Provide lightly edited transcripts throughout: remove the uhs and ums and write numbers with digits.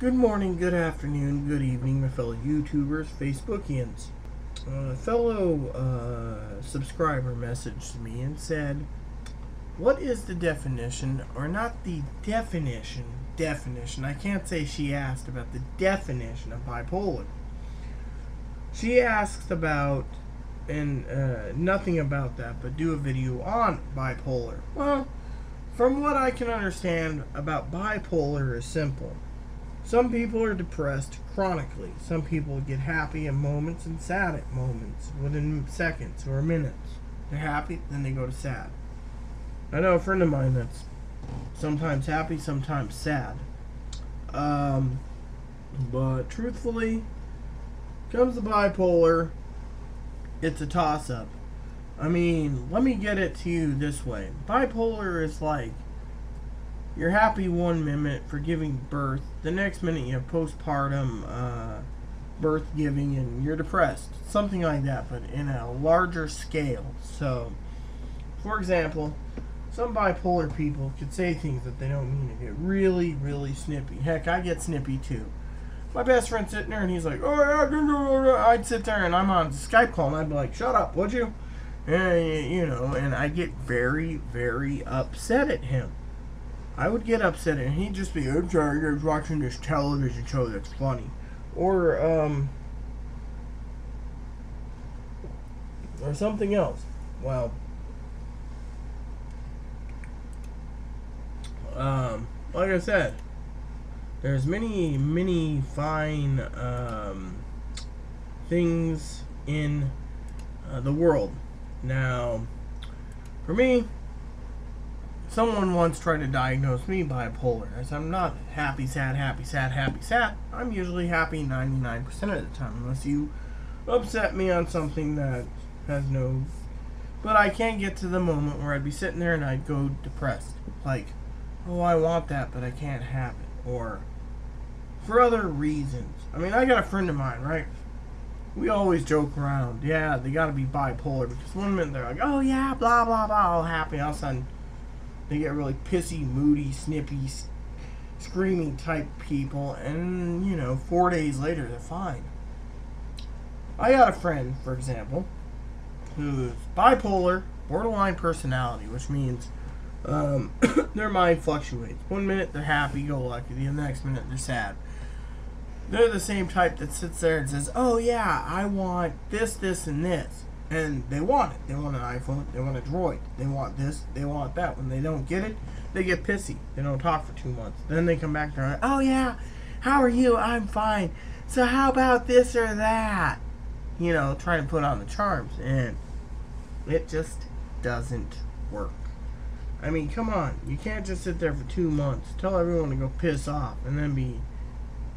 Good morning, good afternoon, good evening, my fellow YouTubers, Facebookians. A fellow subscriber messaged me and said, what is the definition, or not the definition, I can't say she asked about the definition of bipolar. She asked about, and nothing about that, but do a video on bipolar. Well, from what I can understand about bipolar is simple. Some people are depressed chronically. Some people get happy in moments and sad at moments, within seconds or minutes. They're happy, then they go to sad. I know a friend of mine that's sometimes happy, sometimes sad. But truthfully, comes to bipolar, it's a toss-up. I mean, let me get it to you this way. Bipolar is like, you're happy one minute for giving birth, the next minute you have postpartum birth giving and you're depressed. Something like that, but in a larger scale. So, for example, some bipolar people could say things that they don't mean and get really, really snippy. Heck, I get snippy too. My best friend's sitting there and he's like, oh yeah, I'd sit there and I'm on a Skype call and I'd be like, shut up, would you? And, you know, and I get very, very upset at him. I would get upset and he'd just be, I'm sorry, I was watching this television show that's funny. Or something else. Well, like I said, there's many fine things in the world. Now, for me, someone once tried to diagnose me bipolar. I said, I'm not happy, sad, happy, sad, happy, sad. I'm usually happy 99% of the time, unless you upset me on something that has no... But I can't get to the moment where I'd be sitting there and I'd go depressed. Like, oh, I want that, but I can't have it. Or for other reasons. I mean, I got a friend of mine, right? We always joke around. Yeah, they gotta be bipolar. Because one minute they're like, oh yeah, blah, blah, blah, all happy. All of a sudden, they get really pissy, moody, snippy, screaming type people, and, you know, 4 days later, they're fine. I got a friend, for example, who's bipolar, borderline personality, which means their mind fluctuates. One minute, they're happy-go-lucky. The next minute, they're sad. They're the same type that sits there and says, oh, yeah, I want this, this, and this. And they want it. They want an iPhone. They want a Droid. They want this. They want that. When they don't get it, they get pissy. They don't talk for 2 months. Then they come back and oh yeah, how are you? I'm fine. So how about this or that? You know, trying to put on the charms. And it just doesn't work. I mean, come on. You can't just sit there for 2 months, tell everyone to go piss off, and then be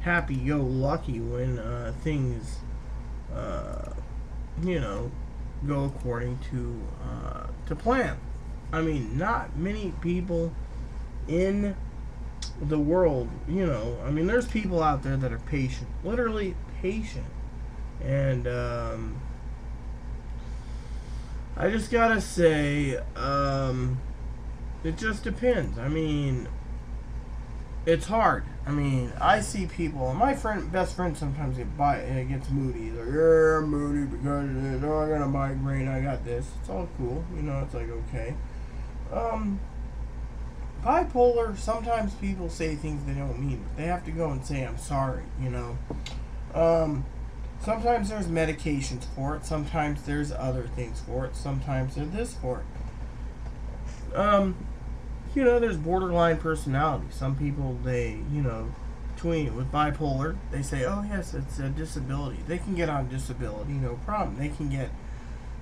happy-go-lucky when things, you know, go according to plan. I mean, not many people in the world, you know, I mean, there's people out there that are patient, literally patient, and I just gotta say, it just depends. I mean, it's hard. I mean, I see people, and my best friend sometimes gets moody. He's like, yeah, I'm moody because of this. Oh, I got a migraine. I got this. It's all cool. You know, it's like, okay. Bipolar, sometimes people say things they don't mean. They have to go and say, I'm sorry, you know. Sometimes there's medications for it. Sometimes there's other things for it. Sometimes there's this for it. You know, there's borderline personality. Some people, they, you know, with bipolar, they say, oh yes, it's a disability. They can get on disability, no problem. They can get,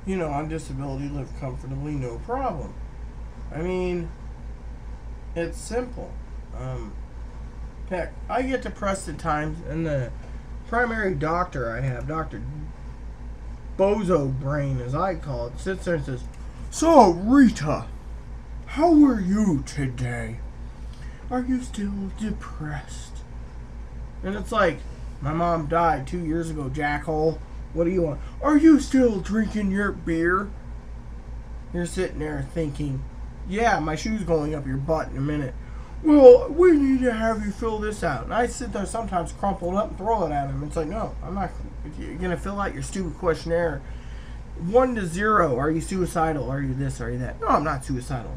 you know, on disability, live comfortably, no problem. I mean, it's simple. Heck, I get depressed at times, and the primary doctor I have, Dr. Bozo Brain, as I call it, sits there and says, so, Rita, how are you today? Are you still depressed? And it's like, my mom died 2 years ago, jackhole. What do you want? Are you still drinking your beer? You're sitting there thinking, yeah, my shoe's going up your butt in a minute. well, we need to have you fill this out. And I sit there sometimes crumpled up and throw it at him. It's like, no, I'm not. If you're going to fill out your stupid questionnaire, 1 to 0, are you suicidal? Are you this? Are you that? No, I'm not suicidal.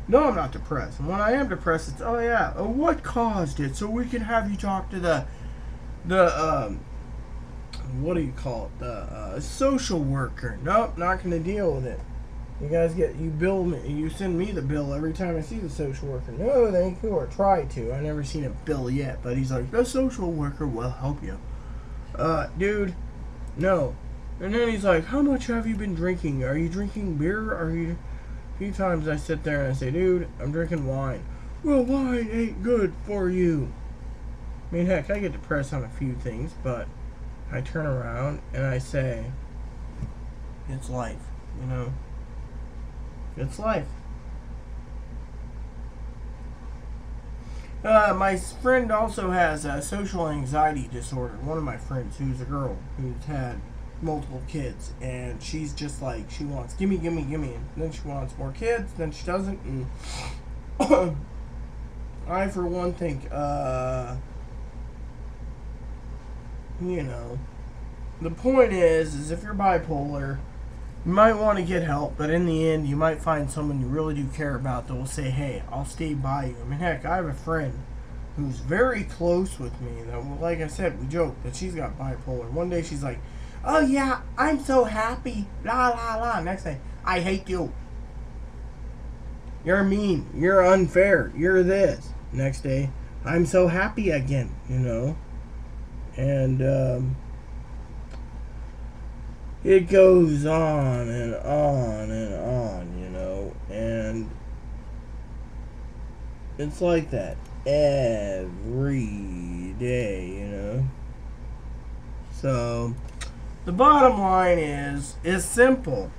No, I'm not depressed. And when I am depressed, it's, oh yeah, what caused it? So we can have you talk to the what do you call it? The social worker. Nope, not going to deal with it. You guys you bill me, you send me the bill every time I see the social worker. No, thank you, or try to. I never seen a bill yet, but he's like, the social worker will help you. Dude, no. And then he's like, how much have you been drinking? Are you drinking beer? A few times I sit there and I say, dude, I'm drinking wine. Well, wine ain't good for you. I mean, heck, I get depressed on a few things, but I turn around and I say, it's life, you know? It's life. My friend also has a social anxiety disorder. One of my friends, who's a girl, who's had multiple kids, and she's just like, she wants gimme, gimme, gimme, and then she wants more kids, then she doesn't, and I, for one, think, you know, the point is if you're bipolar, you might want to get help, but in the end, you might find someone you really do care about that will say, hey, I'll stay by you. I mean, heck, I have a friend who's very close with me that, like I said, we joke that she's got bipolar. One day she's like, oh yeah, I'm so happy, la la la. Next day, I hate you. You're mean, you're unfair, you're this. Next day, I'm so happy again, you know. And, it goes on and on and on, you know, and it's like that every day, you know. So, the bottom line is simple.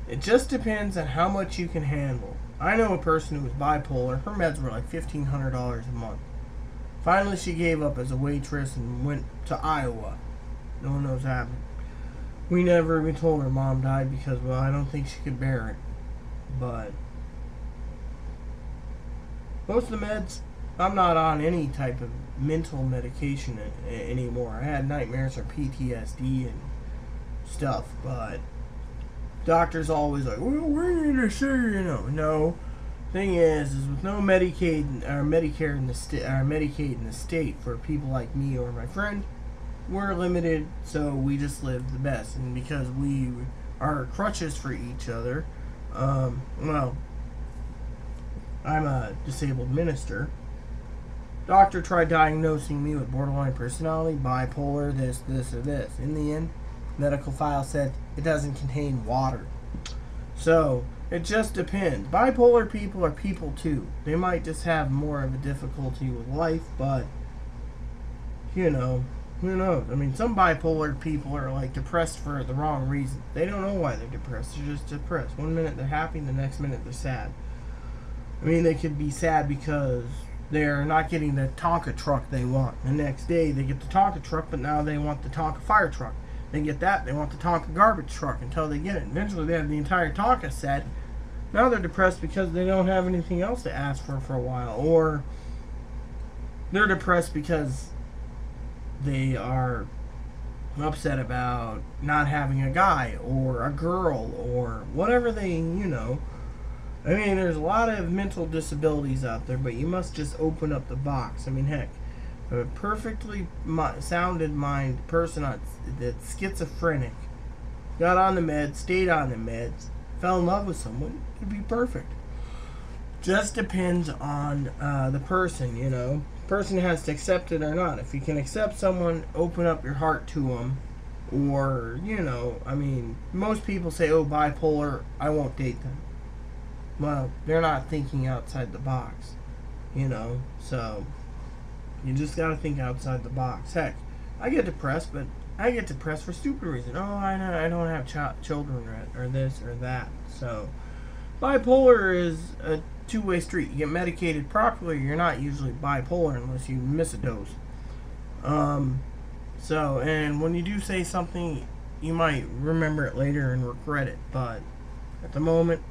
It just depends on how much you can handle. I know a person who was bipolar. Her meds were like $1,500 a month. Finally, she gave up as a waitress and went to Iowa. No one knows what happened. We never even told her mom died because, well, I don't think she could bear it. But most of the meds, I'm not on any type of mental medication anymore. I had nightmares or PTSD and stuff, but doctors always like, well, we need to see, you know. No. Thing is with no Medicaid or Medicare in the Medicaid in the state for people like me or my friend, we're limited, so we just live the best. And because we are crutches for each other, well, I'm a disabled minister. Doctor tried diagnosing me with borderline personality, bipolar, this, or this. In the end, medical file said it doesn't contain water. So, it just depends. Bipolar people are people too. They might just have more of a difficulty with life, but, you know, who knows? I mean, some bipolar people are like depressed for the wrong reason. They don't know why they're depressed. They're just depressed. One minute they're happy, the next minute they're sad. I mean, they could be sad because they're not getting the Tonka truck they want. The next day they get the Tonka truck, but now they want the Tonka fire truck. They get that, they want the Tonka garbage truck until they get it. Eventually they have the entire Tonka set. Now they're depressed because they don't have anything else to ask for a while. Or they're depressed because they are upset about not having a guy or a girl or whatever they, you know. I mean, there's a lot of mental disabilities out there, but you must just open up the box. I mean, heck, a perfectly sounded mind person that's schizophrenic, got on the meds, stayed on the meds, fell in love with someone, it'd be perfect. Just depends on the person, you know. Person has to accept it or not. If you can accept someone, open up your heart to them. Or, you know, I mean, most people say, oh, bipolar, I won't date them. Well, they're not thinking outside the box, you know. So, you just got to think outside the box. Heck, I get depressed, but I get depressed for stupid reasons. Oh, I don't have children or this or that. So, bipolar is a two-way street. You get medicated properly, you're not usually bipolar unless you miss a dose. So, and when you do say something, you might remember it later and regret it. But at the moment,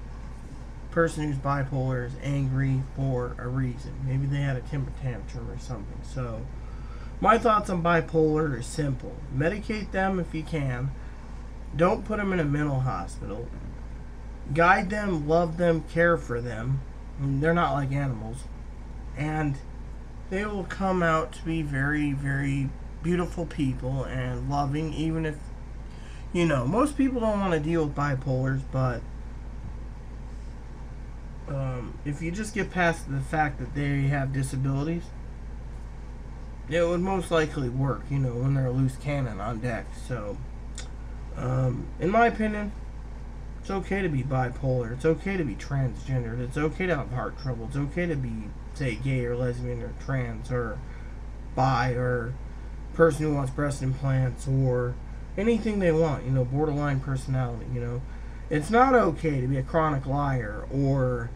person who's bipolar is angry for a reason. Maybe they had a temper tantrum or something. So, my thoughts on bipolar is simple. Medicate them if you can. Don't put them in a mental hospital. Guide them, love them, care for them. I mean, they're not like animals. And they will come out to be very, very beautiful people and loving, even if, most people don't want to deal with bipolars, but if you just get past the fact that they have disabilities, it would most likely work, when they're a loose cannon on deck. So, in my opinion, it's okay to be bipolar. It's okay to be transgendered. It's okay to have heart trouble. It's okay to be, say, gay or lesbian or trans or bi or person who wants breast implants or anything they want, borderline personality, It's not okay to be a chronic liar or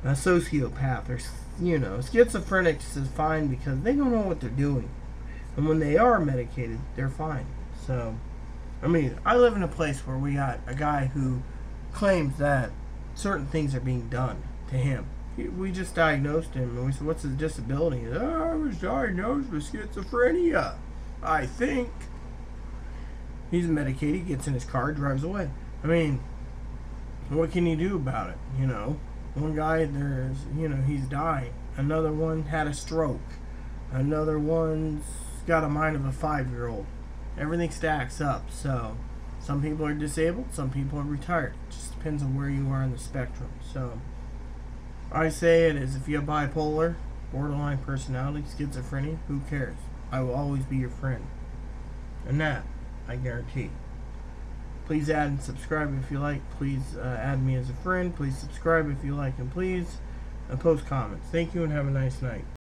a sociopath or, schizophrenics is fine because they don't know what they're doing. And when they are medicated, they're fine. So, I live in a place where we got a guy who claims that certain things are being done to him. We just diagnosed him and we said, what's his disability? He said, I was diagnosed with schizophrenia, I think. He's medicated, gets in his car, drives away. What can you do about it? One guy, he's dying. Another one had a stroke. Another one's got a mind of a 5-year-old. Everything stacks up. So, some people are disabled, some people are retired. It just depends on where you are in the spectrum. So, I say it is if you have bipolar, borderline personality, schizophrenia, who cares? I will always be your friend. And that, I guarantee. Please add and subscribe if you like. Please add me as a friend. Please subscribe if you like. And please post comments. Thank you and have a nice night.